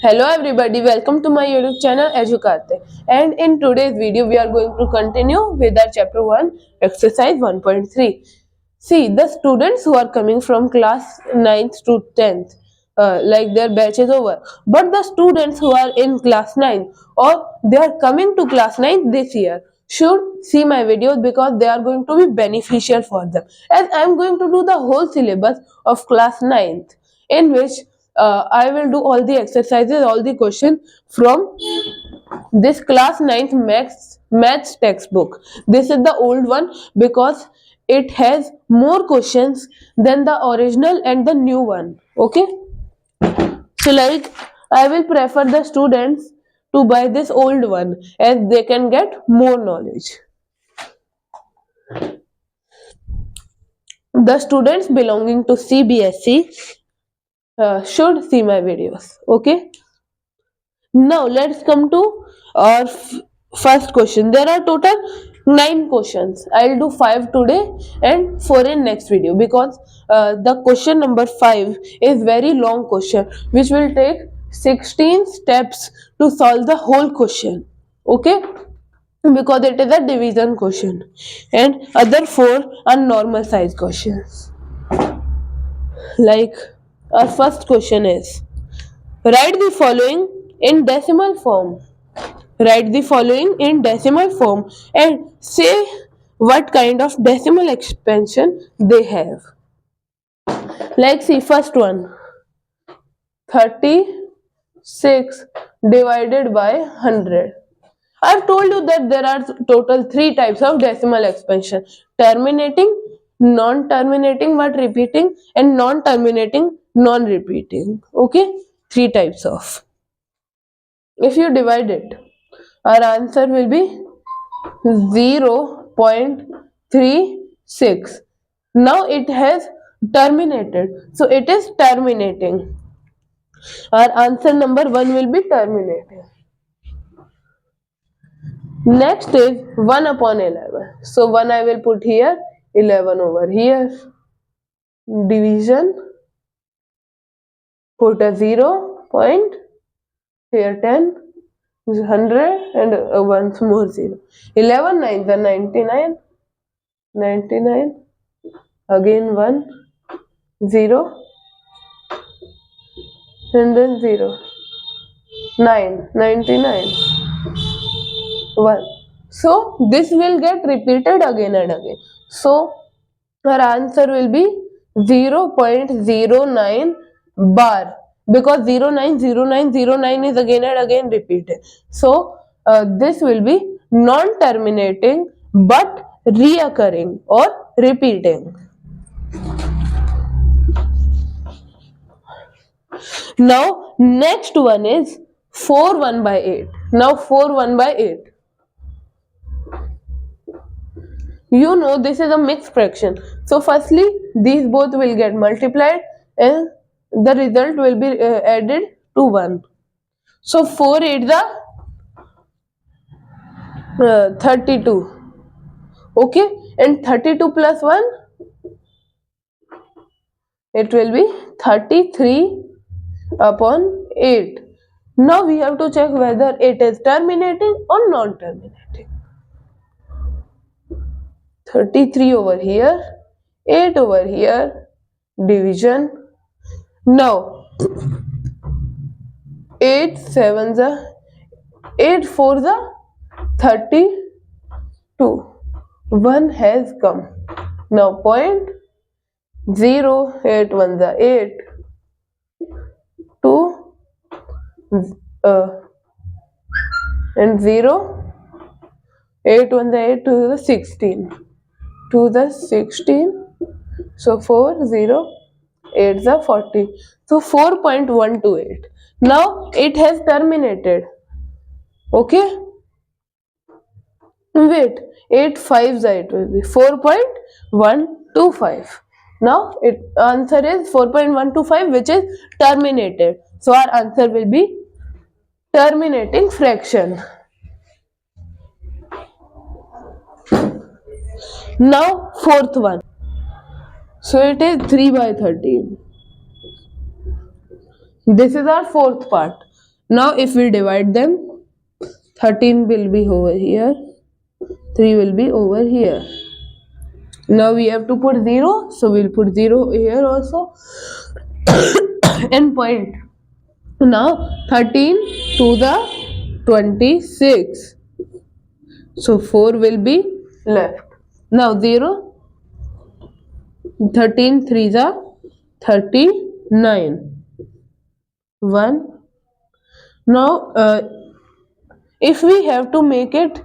Hello everybody, welcome to my YouTube channel Educate. And in today's video we are going to continue with our chapter 1 exercise 1.3. See, the students who are coming from class 9th to 10th, like their batch is over, but the students who are in class 9 or they are coming to class 9 this year should see my videos because they are going to be beneficial for them, as I am going to do the whole syllabus of class 9th, in which I will do all the exercises, all the questions from this class 9th maths textbook. This is the old one because it has more questions than the original and the new one. Okay, so like I will prefer the students to buy this old one as they can get more knowledge. The students belonging to CBSE should see my videos. Okay, now let's come to our first question. There are total 9 questions. I'll do 5 today and 4 in next video because the question number 5 is very long question which will take 16 steps to solve the whole question. Okay, because it is a division question and other 4 are normal size questions. Like our first question is, write the following in decimal form. Write the following in decimal form and say what kind of decimal expansion they have. Like see first one, 36 divided by 100. I've told you that there are total 3 types of decimal expansion: terminating, non-terminating but repeating, and non-terminating, non-repeating. Okay, 3 types of. If you divide it, our answer will be 0.36. Now it has terminated, so it is terminating. Our answer number 1 will be terminating. Next is 1 upon 11. So 1 I will put here, 11 over here. Division, put a 0 point, here 10, 100 and once more 0. 11 9 the 99, 99, again 1, 0 and then 0, 9, 99, 1. So this will get repeated again and again. So our answer will be 0.09 bar because 090909 is again and again repeated. So this will be non-terminating but reoccurring or repeating. Now next one is 4 1 by 8. Now 4 1 by 8. You know this is a mixed fraction. So firstly these both will get multiplied and the result will be added to 1. So 4 8 the 32. Okay, and 32 plus 1, it will be 33 upon 8. Now we have to check whether it is terminating or non-terminating. 33 over here, 8 over here, division. Now 8 7 the 8 4 the 32. 1 has come. Now point 0 8 1 the 8, 2 and 0 8 1 the 8 to the 16, to the 16. So 4 0 8 the 40. So 4.128. Now it has terminated. Okay, wait, 8 5 it will be 4.125. Now it answer is 4.125 which is terminated. So our answer will be terminating fraction. Now fourth one. So it is 3 by 13. This is our fourth part. Now if we divide them, 13 will be over here, 3 will be over here. Now we have to put 0, so we'll put 0 here also and point. Now 13 to the 26, so 4 will be left. Now 0, 13 3 the 39, 1. Now if we have to make it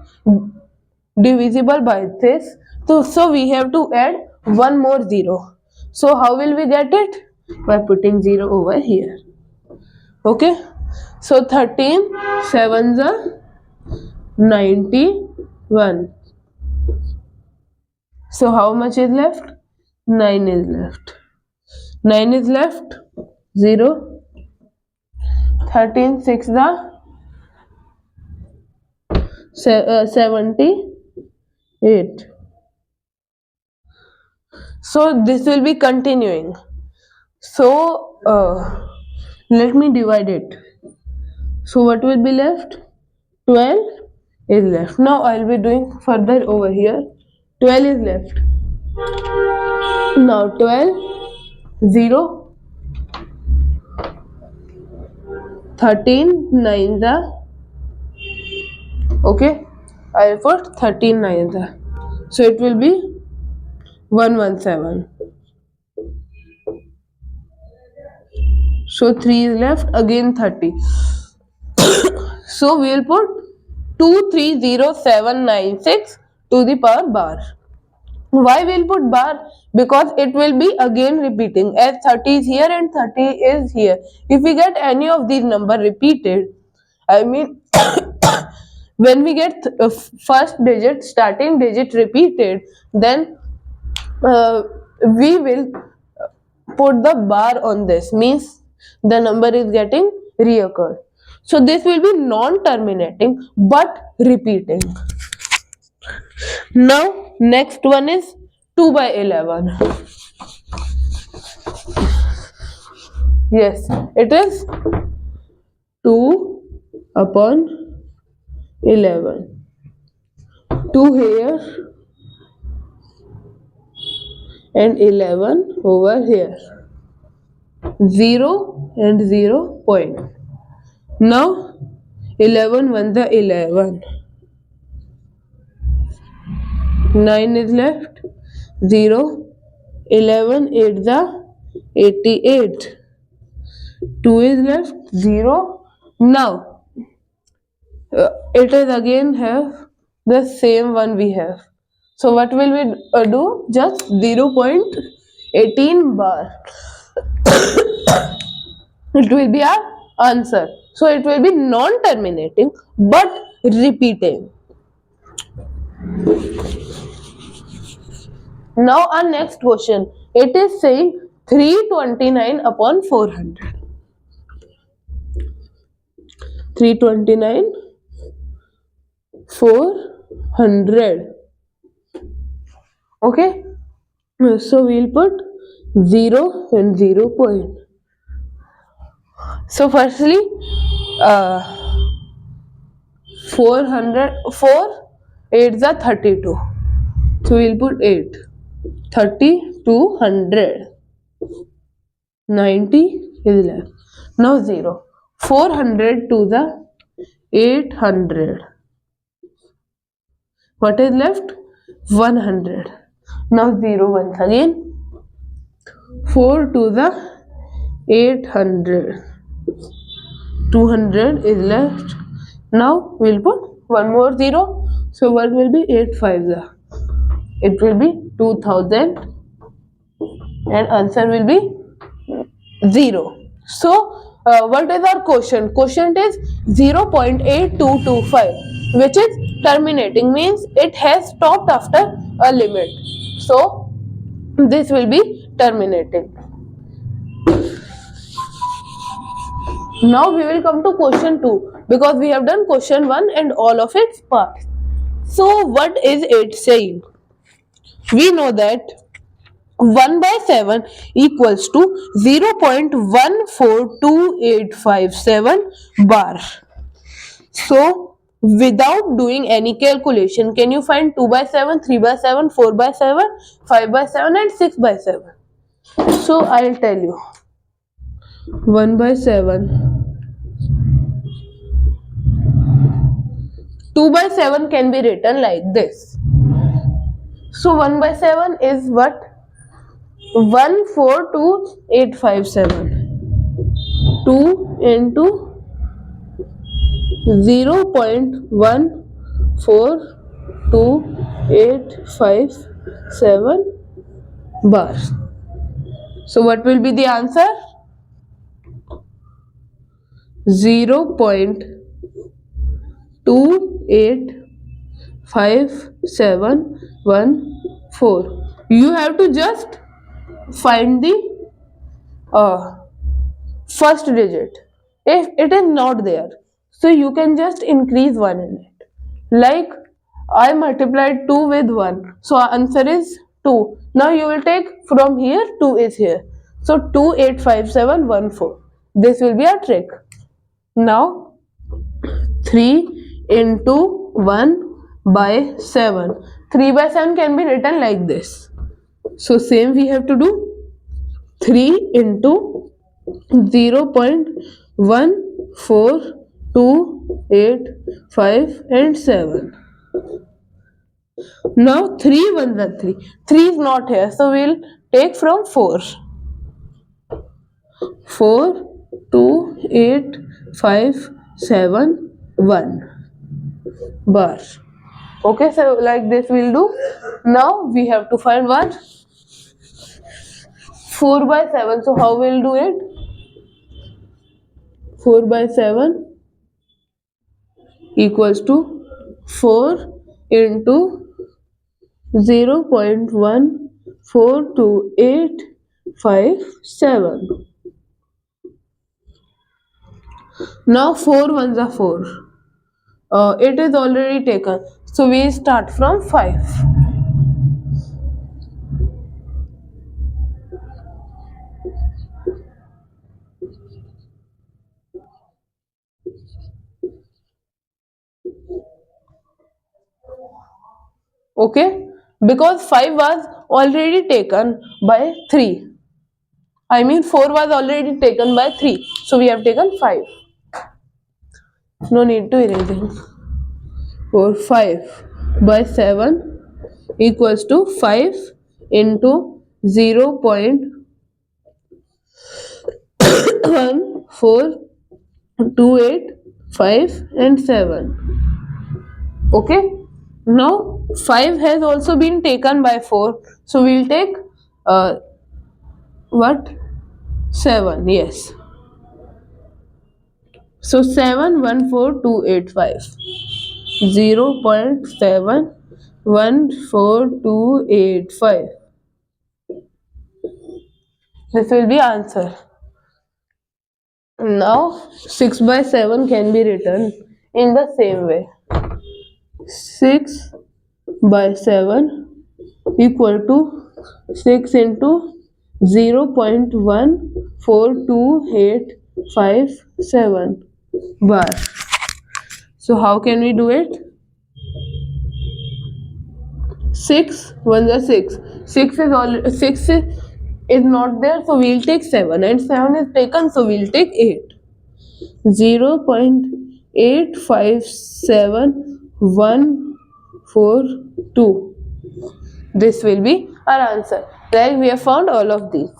divisible by this, so we have to add one more 0. So how will we get it? By putting 0 over here. Okay, so 13 7 the 91. So how much is left? 9 is left. 9 is left. 0. 13 6 the 78. So this will be continuing. So let me divide it. So what will be left? 12 is left. Now I will be doing further over here. 12 is left. Now 12, 0, 13 9 the. Okay, I will put 13 9 the. So it will be 117. So 3 is left, again 30. So we will put 230796 to the power bar. Why we'll put bar? Because it will be again repeating, as 30 is here and 30 is here. If we get any of these number repeated, I mean when we get first digit, starting digit repeated, then we will put the bar on this, means the number is getting reoccurred. So this will be non-terminating but repeating. Now next one is 2 by 11. Yes, it is 2 upon 11. 2 here and 11 over here. 0 and 0 point. Now 11 1 the 11. 9 is left. 0, 11 8 the 88. 2 is left. 0. Now it is again have the same one we have. So what will we do? Just 0.18 bar. It will be our answer. So it will be non-terminating but repeating. Now our next question. It is saying 329 upon 400. 329 400. Okay, so we'll put 0 and 0 point. So firstly 400, 4 8 is 32, so we'll put 8. 30 to 100, 90 is left. Now 0, 400 to the 800. What is left? 100. Now 0 once again. 4 to the 800. 200 is left. Now we'll put one more 0. So what will be 8 5? It will be 2000 and answer will be 0. So what is our quotient? Quotient is 0.8225, which is terminating, means it has stopped after a limit. So this will be terminating. Now we will come to question 2, because we have done question 1 and all of its parts. So what is it saying? We know that 1 by 7 equals to 0.142857 bar. So without doing any calculation, can you find 2 by 7, 3 by 7, 4 by 7, 5 by 7 and 6 by 7? So I'll tell you. 1 by 7. 2 by 7 can be written like this. So 1 by 7 is what? 142857. 2 into 0.142857 bar. So what will be the answer? 0.285714. You have to just find the first digit. If it is not there, so you can just increase 1 in it. Like I multiplied 2 with 1, so our answer is 2. Now you will take from here, 2 is here. So 285714. This will be a trick. Now 3 into 1 by 7. 3 by 7 can be written like this. So same we have to do. 3 into 0.142857 and 7. Now 3 1 are 3. 3 is not here, so we'll take from 4. 428571 bar. Okay, so like this we'll do. Now we have to find what? 4 by 7. So how we'll do it? 4 by 7 equals to 4 into 0.142857. Now 4 ones are 4. It is already taken. So we start from 5. Okay, because 5 was already taken by 3. I mean 4 was already taken by 3. So we have taken 5. No need to erasing. 4 5 by 7 equals to 5 into 0.142857 and 7. Okay, now 5 has also been taken by 4, so we'll take what? 7. Yes, so 714285. 0.714285. This will be answer. Now 6 by 7 can be written in the same way. 6 by 7 equal to 6 into 0.142857 bar. So how can we do it? 6 1 is 6. 6 is not there, so we'll take 7, and 7 is taken, so we'll take 8. 0.857142. This will be our answer. Like we have found all of these.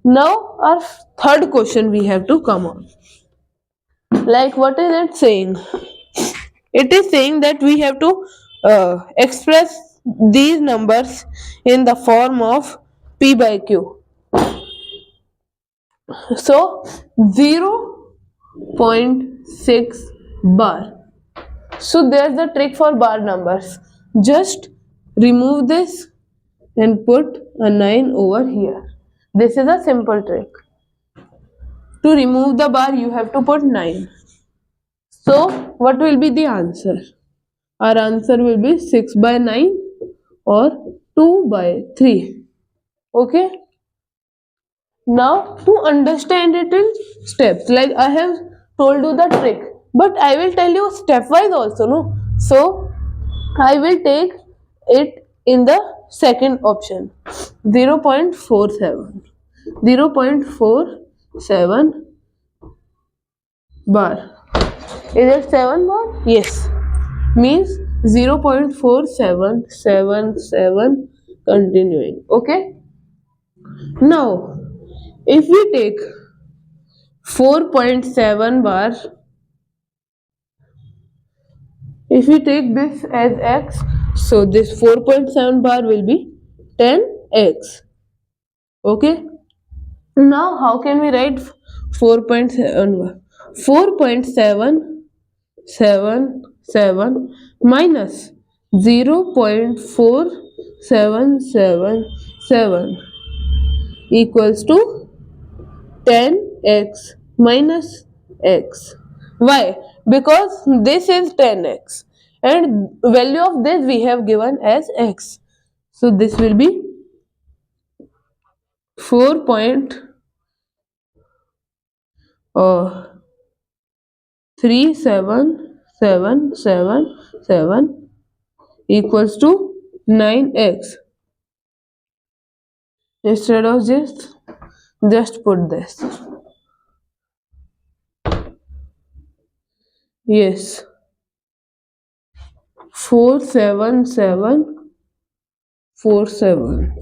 Now our third question we have to come on. Like what is it saying? It is saying that we have to express these numbers in the form of P by Q. So 0.6 bar. So there's the trick for bar numbers. Just remove this and put a 9 over here. This is a simple trick. To remove the bar, you have to put 9. So what will be the answer? Our answer will be 6 by 9 or 2 by 3. Okay. Now to understand it in steps, like I have told you the trick, but I will tell you stepwise also, no? So I will take it in the second option, 0.47. 0.47 bar. Is it 7 bar? Yes. Means 0.4777 continuing. Okay. Now, if we take 4.7 bar, if we take this as x, so this 4.7 bar will be 10x. Okay. Now, how can we write 4.7 bar? 4.777 minus 0.4777 equals to 10x minus x. Why? Because this is 10x and value of this we have given as x. So this will be 4.3777 equals to 9x. Instead of just put this. Yes. 47747.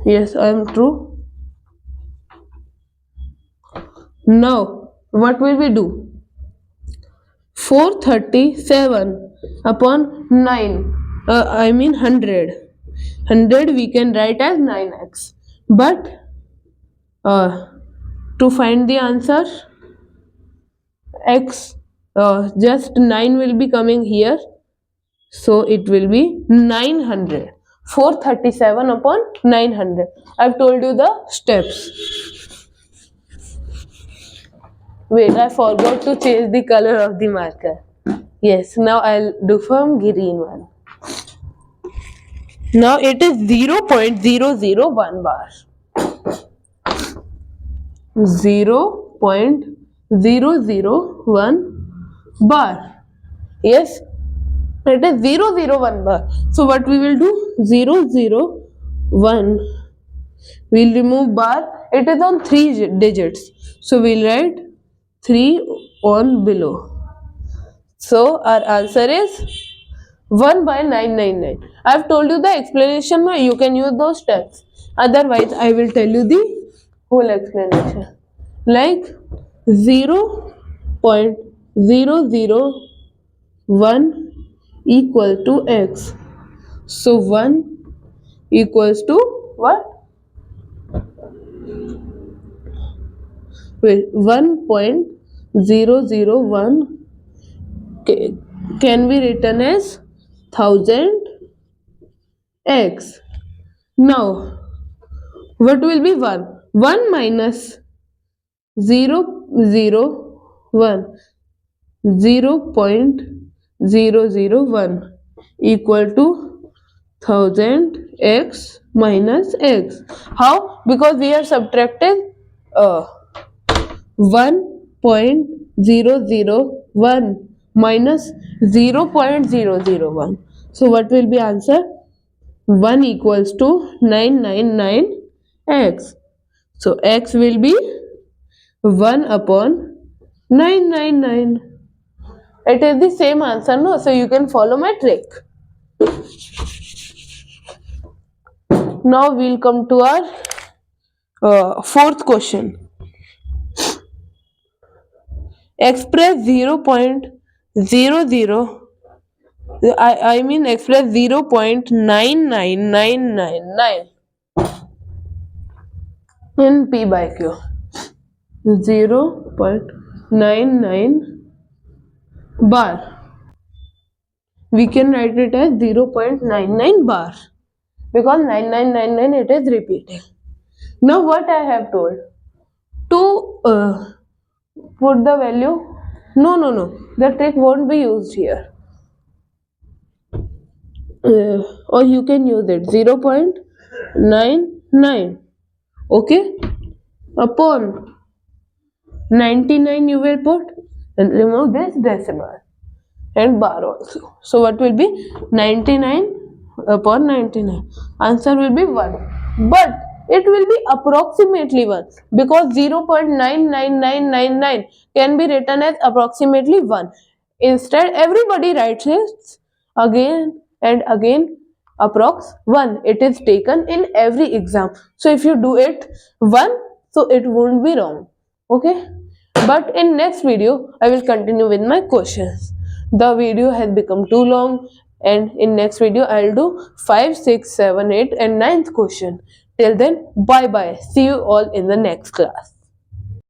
Yes, I am true. Now, what will we do? 437 upon 9. I mean 100. 100 we can write as 9x. But to find the answer, x, just 9 will be coming here. So it will be 900. 437 upon 900. I've told you the steps. Wait, I forgot to change the color of the marker. Yes, now I'll do from green one. Now it is 0.001 bar. 0.001 bar. Yes, it is 001 bar. So what we will do? 001. We'll remove bar. It is on 3 digits. So we'll write 3 on below. So our answer is 1 by 999. I have told you the explanation. You can use those steps. Otherwise, I will tell you the whole explanation. Like 0.001 equal to x. So 1 equals to what? Wait, 1.001 can be written as 1000x. Now, what will be 1? 1 minus 0.001 equal to 1000x minus x. How? Because we have subtracted 1.001 minus 0.001. So what will be answer? 1 equals to 999x. So x will be 1 upon 999. It is the same answer, no? So you can follow my trick. Now we'll come to our fourth question. Express 0.00. I mean express 0.99999 in P by Q. 0.99 bar. We can write it as 0.99 bar because 9999 it is repeating. Now what I have told? To put the value, no, the trick won't be used here. Or you can use it 0.999 99. Okay, upon 99 you will put and remove this decimal and bar also. So what will be 99 upon 99? Answer will be 1. But it will be approximately 1 because 0.99999 can be written as approximately 1. Instead, everybody writes it again and again approx 1. It is taken in every exam. So if you do it 1, so it won't be wrong. Okay. But in next video, I will continue with my questions. The video has become too long, and in next video, I'll do 5, 6, 7, 8 and ninth question. Till then, bye bye. See you all in the next class.